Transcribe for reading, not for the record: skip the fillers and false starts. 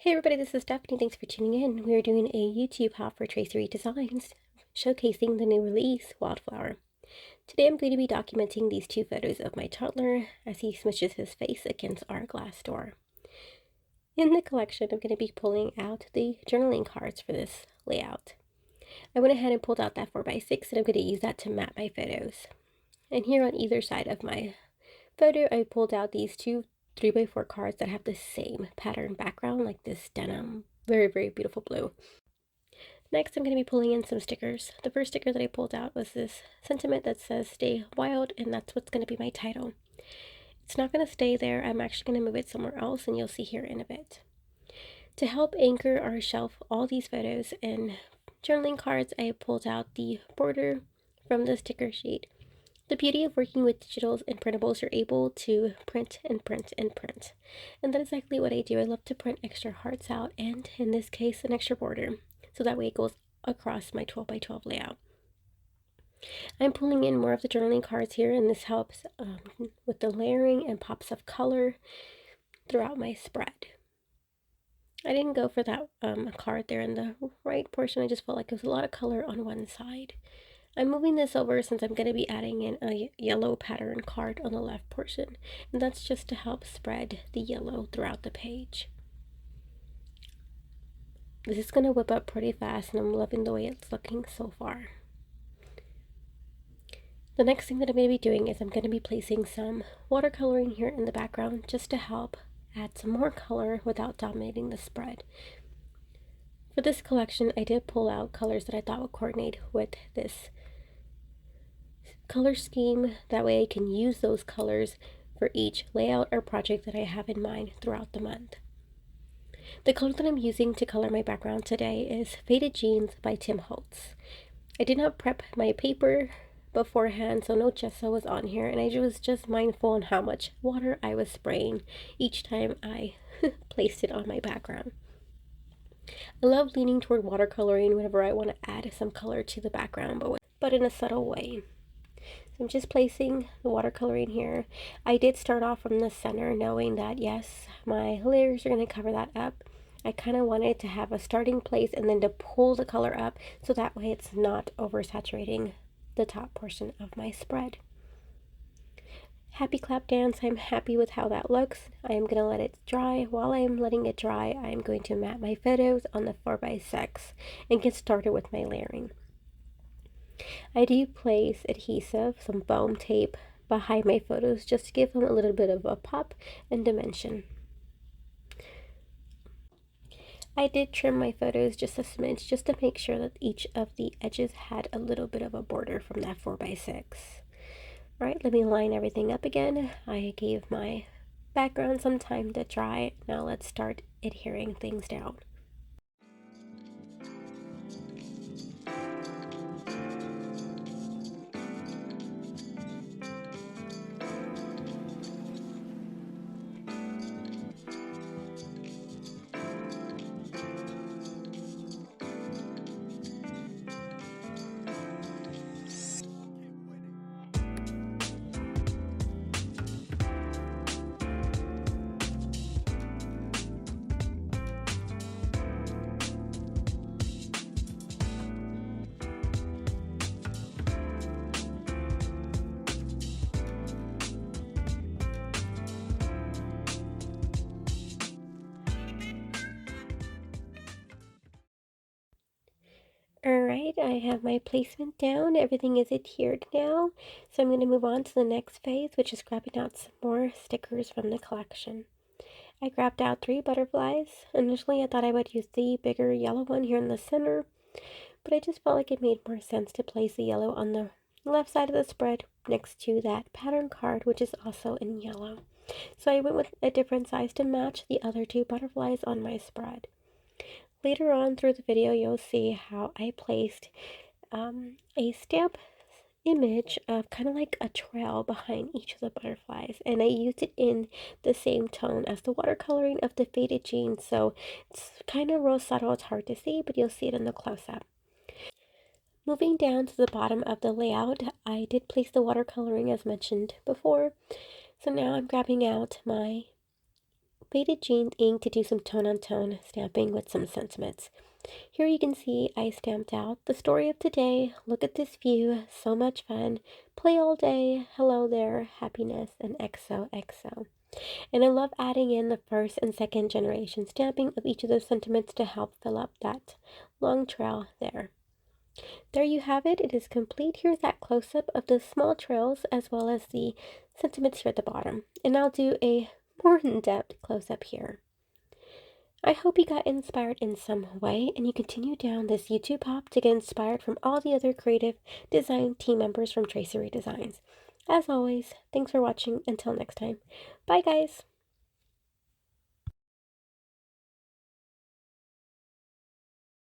Hey everybody, this is Stephanie. Thanks for tuning in. We are doing a YouTube hop for Traci Reed Designs, showcasing the new release, Wildflower. Today I'm going to be documenting these two photos of my toddler as he smushes his face against our glass door. In the collection, I'm going to be pulling out the journaling cards for this layout. I went ahead and pulled out that 4x6 and I'm going to use that to map my photos. And here on either side of my photo, I pulled out these two 3x4 cards that have the same pattern background, like this denim, very, very beautiful blue. Next, I'm going to be pulling in some stickers. The first sticker that I pulled out was this sentiment that says "Stay Wild," and that's what's going to be my title. It's not going to stay there. I'm actually going to move it somewhere else, and you'll see here in a bit. To help anchor or shelf all these photos and journaling cards, I pulled out the border from the sticker sheet. The beauty of working with digitals and printables, you're able to print and print and print. And that is exactly what I do. I love to print extra hearts out, and in this case, an extra border. So that way it goes across my 12x12 layout. I'm pulling in more of the journaling cards here, and this helps with the layering and pops of color throughout my spread. I didn't go for that card there in the right portion. I just felt like there was a lot of color on one side. I'm moving this over since I'm going to be adding in a yellow pattern card on the left portion, and that's just to help spread the yellow throughout the page. This is going to whip up pretty fast, and I'm loving the way it's looking so far. The next thing that I'm going to be doing is I'm going to be placing some watercoloring here in the background just to help add some more color without dominating the spread. For this collection, I did pull out colors that I thought would coordinate with this color scheme. That way I can use those colors for each layout or project that I have in mind throughout the month. The color that I'm using to color my background today is Faded Jeans by Tim Holtz. I did not prep my paper beforehand, so no gesso was on here, and I was just mindful on how much water I was spraying each time I placed it on my background. I love leaning toward watercoloring whenever I want to add some color to the background, but in a subtle way. So I'm just placing the watercoloring here. I did start off from the center knowing that yes, my layers are going to cover that up. I kind of wanted to have a starting place and then to pull the color up so that way it's not oversaturating the top portion of my spread. Happy clap dance. I'm happy with how that looks. I am going to let it dry. While I am letting it dry, I am going to map my photos on the 4x6 and get started with my layering. I do place adhesive, some foam tape, behind my photos just to give them a little bit of a pop and dimension. I did trim my photos just a smidge just to make sure that each of the edges had a little bit of a border from that 4x6. Alright, let me line everything up again. I gave my background some time to dry. Now let's start adhering things down. Alright, I have my placement down. Everything is adhered now. So I'm going to move on to the next phase, which is grabbing out some more stickers from the collection. I grabbed out 3 butterflies. Initially, I thought I would use the bigger yellow one here in the center, but I just felt like it made more sense to place the yellow on the left side of the spread next to that pattern card, which is also in yellow. So I went with a different size to match the other 2 butterflies on my spread. Later on through the video, you'll see how I placed a stamp image of kind of like a trail behind each of the butterflies, and I used it in the same tone as the watercoloring of the Faded Jeans, so it's kind of real subtle. It's hard to see, but you'll see it in the close-up. Moving down to the bottom of the layout, I did place the watercoloring as mentioned before, so now I'm grabbing out my faded jean ink to do some tone-on-tone stamping with some sentiments. Here you can see I stamped out the story of today. Look at this view, so much fun. Play all day, hello there, happiness, and XOXO. And I love adding in the first and second generation stamping of each of those sentiments to help fill up that long trail there. There you have it. It is complete. Here's that close-up of the small trails as well as the sentiments here at the bottom. And I'll do a more in-depth close-up here. I hope you got inspired in some way and you continue down this YouTube hop to get inspired from all the other creative design team members from Traci Reed Designs. As always, thanks for watching. Until next time. Bye, guys.